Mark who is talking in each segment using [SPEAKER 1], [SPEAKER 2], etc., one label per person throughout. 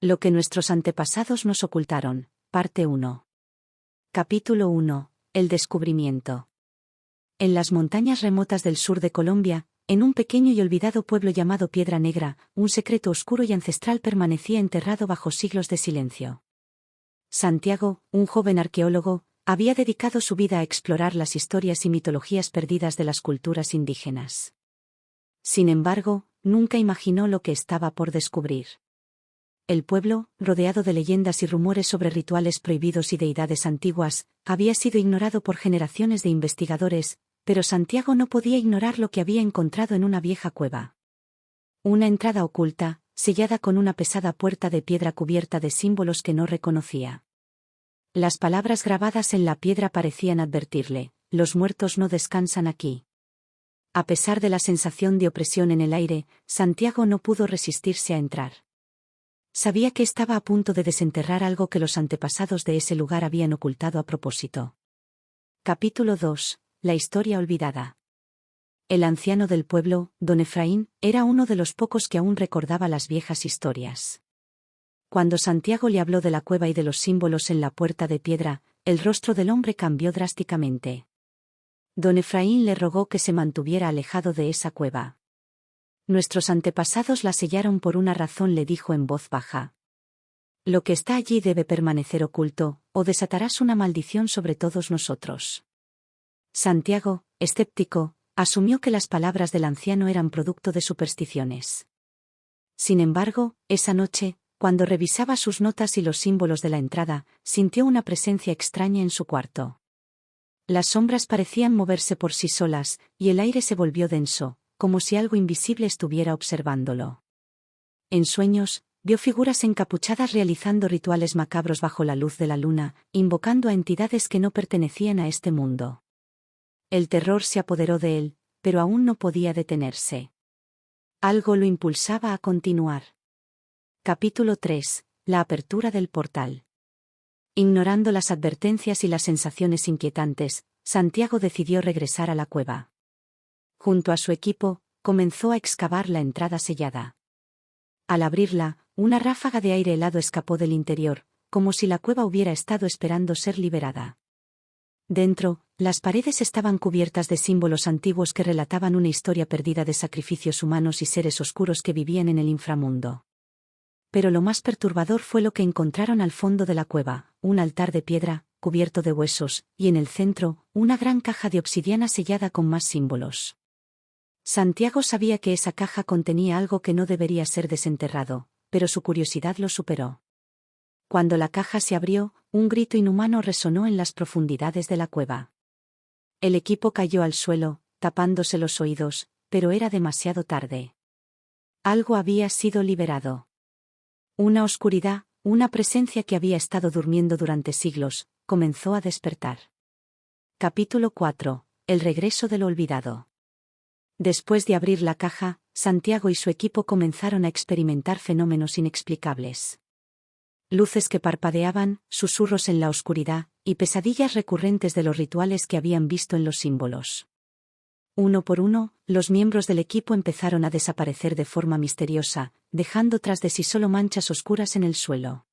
[SPEAKER 1] Lo que nuestros antepasados nos ocultaron, parte 1. Capítulo 1. El descubrimiento. En las montañas remotas del sur de Colombia, en un pequeño y olvidado pueblo llamado Piedra Negra, un secreto oscuro y ancestral permanecía enterrado bajo siglos de silencio. Santiago, un joven arqueólogo, había dedicado su vida a explorar las historias y mitologías perdidas de las culturas indígenas. Sin embargo, nunca imaginó lo que estaba por descubrir. El pueblo, rodeado de leyendas y rumores sobre rituales prohibidos y deidades antiguas, había sido ignorado por generaciones de investigadores, pero Santiago no podía ignorar lo que había encontrado en una vieja cueva. Una entrada oculta, sellada con una pesada puerta de piedra cubierta de símbolos que no reconocía. Las palabras grabadas en la piedra parecían advertirle: los muertos no descansan aquí. A pesar de la sensación de opresión en el aire, Santiago no pudo resistirse a entrar. Sabía que estaba a punto de desenterrar algo que los antepasados de ese lugar habían ocultado a propósito. Capítulo 2. La historia olvidada. El anciano del pueblo, don Efraín, era uno de los pocos que aún recordaba las viejas historias. Cuando Santiago le habló de la cueva y de los símbolos en la puerta de piedra, el rostro del hombre cambió drásticamente. Don Efraín le rogó que se mantuviera alejado de esa cueva. Nuestros antepasados la sellaron por una razón, le dijo en voz baja. Lo que está allí debe permanecer oculto, o desatarás una maldición sobre todos nosotros. Santiago, escéptico, asumió que las palabras del anciano eran producto de supersticiones. Sin embargo, esa noche, cuando revisaba sus notas y los símbolos de la entrada, sintió una presencia extraña en su cuarto. Las sombras parecían moverse por sí solas, y el aire se volvió denso, como si algo invisible estuviera observándolo. En sueños, vio figuras encapuchadas realizando rituales macabros bajo la luz de la luna, invocando a entidades que no pertenecían a este mundo. El terror se apoderó de él, pero aún no podía detenerse. Algo lo impulsaba a continuar. Capítulo 3. La apertura del portal. Ignorando las advertencias y las sensaciones inquietantes, Santiago decidió regresar a la cueva. Junto a su equipo, comenzó a excavar la entrada sellada. Al abrirla, una ráfaga de aire helado escapó del interior, como si la cueva hubiera estado esperando ser liberada. Dentro, las paredes estaban cubiertas de símbolos antiguos que relataban una historia perdida de sacrificios humanos y seres oscuros que vivían en el inframundo. Pero lo más perturbador fue lo que encontraron al fondo de la cueva: un altar de piedra, cubierto de huesos, y en el centro, una gran caja de obsidiana sellada con más símbolos. Santiago sabía que esa caja contenía algo que no debería ser desenterrado, pero su curiosidad lo superó. Cuando la caja se abrió, un grito inhumano resonó en las profundidades de la cueva. El equipo cayó al suelo, tapándose los oídos, pero era demasiado tarde. Algo había sido liberado. Una oscuridad, una presencia que había estado durmiendo durante siglos, comenzó a despertar. Capítulo 4. El regreso del olvidado. Después de abrir la caja, Santiago y su equipo comenzaron a experimentar fenómenos inexplicables. Luces que parpadeaban, susurros en la oscuridad, y pesadillas recurrentes de los rituales que habían visto en los símbolos. Uno por uno, los miembros del equipo empezaron a desaparecer de forma misteriosa, dejando tras de sí solo manchas oscuras en el suelo.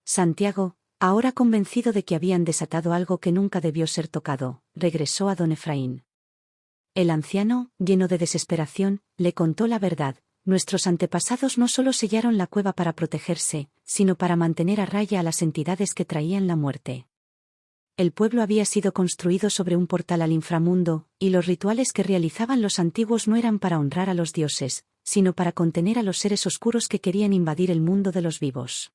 [SPEAKER 1] Santiago, ahora convencido de que habían desatado algo que nunca debió ser tocado, regresó a don Efraín. El anciano, lleno de desesperación, le contó la verdad: nuestros antepasados no solo sellaron la cueva para protegerse, sino para mantener a raya a las entidades que traían la muerte. El pueblo había sido construido sobre un portal al inframundo, y los rituales que realizaban los antiguos no eran para honrar a los dioses, sino para contener a los seres oscuros que querían invadir el mundo de los vivos.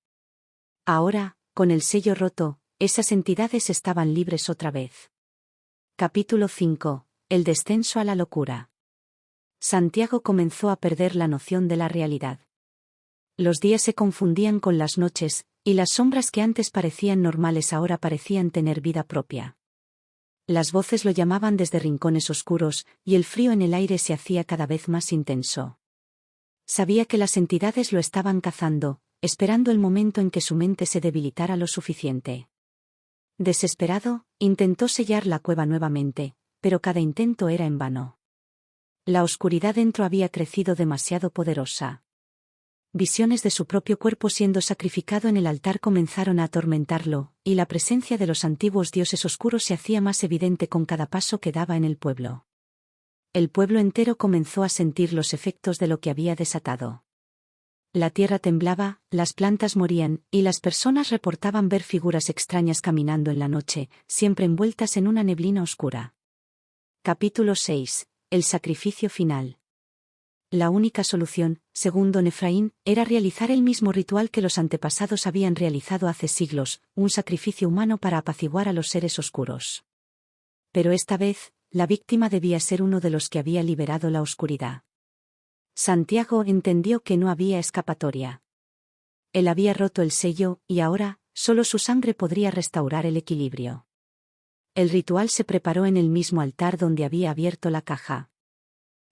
[SPEAKER 1] Ahora, con el sello roto, esas entidades estaban libres otra vez. Capítulo 5. El descenso a la locura. Santiago comenzó a perder la noción de la realidad. Los días se confundían con las noches, y las sombras que antes parecían normales ahora parecían tener vida propia. Las voces lo llamaban desde rincones oscuros, y el frío en el aire se hacía cada vez más intenso. Sabía que las entidades lo estaban cazando, esperando el momento en que su mente se debilitara lo suficiente. Desesperado, intentó sellar la cueva nuevamente, pero cada intento era en vano. La oscuridad dentro había crecido demasiado poderosa. Visiones de su propio cuerpo siendo sacrificado en el altar comenzaron a atormentarlo, y la presencia de los antiguos dioses oscuros se hacía más evidente con cada paso que daba en el pueblo. El pueblo entero comenzó a sentir los efectos de lo que había desatado. La tierra temblaba, las plantas morían, y las personas reportaban ver figuras extrañas caminando en la noche, siempre envueltas en una neblina oscura. Capítulo 6. El sacrificio final. La única solución, según don Efraín, era realizar el mismo ritual que los antepasados habían realizado hace siglos, un sacrificio humano para apaciguar a los seres oscuros. Pero esta vez, la víctima debía ser uno de los que había liberado la oscuridad. Santiago entendió que no había escapatoria. Él había roto el sello, y ahora, solo su sangre podría restaurar el equilibrio. El ritual se preparó en el mismo altar donde había abierto la caja.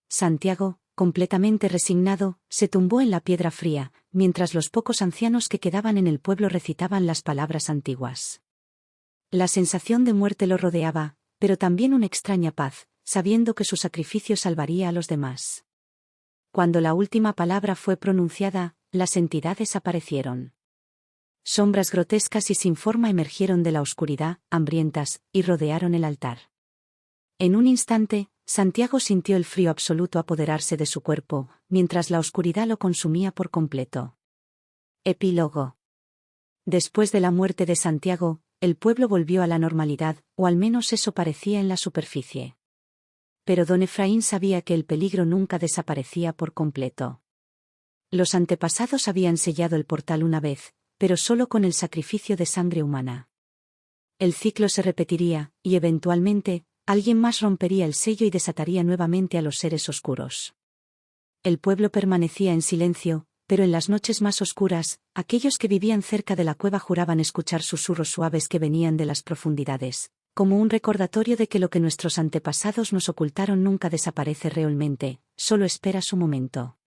[SPEAKER 1] Santiago, completamente resignado, se tumbó en la piedra fría, mientras los pocos ancianos que quedaban en el pueblo recitaban las palabras antiguas. La sensación de muerte lo rodeaba, pero también una extraña paz, sabiendo que su sacrificio salvaría a los demás. Cuando la última palabra fue pronunciada, las entidades aparecieron. Sombras grotescas y sin forma emergieron de la oscuridad, hambrientas, y rodearon el altar. En un instante, Santiago sintió el frío absoluto apoderarse de su cuerpo, mientras la oscuridad lo consumía por completo. Epílogo. Después de la muerte de Santiago, el pueblo volvió a la normalidad, o al menos eso parecía en la superficie. Pero don Efraín sabía que el peligro nunca desaparecía por completo. Los antepasados habían sellado el portal una vez, pero solo con el sacrificio de sangre humana. El ciclo se repetiría, y eventualmente, alguien más rompería el sello y desataría nuevamente a los seres oscuros. El pueblo permanecía en silencio, pero en las noches más oscuras, aquellos que vivían cerca de la cueva juraban escuchar susurros suaves que venían de las profundidades, como un recordatorio de que lo que nuestros antepasados nos ocultaron nunca desaparece realmente, solo espera su momento.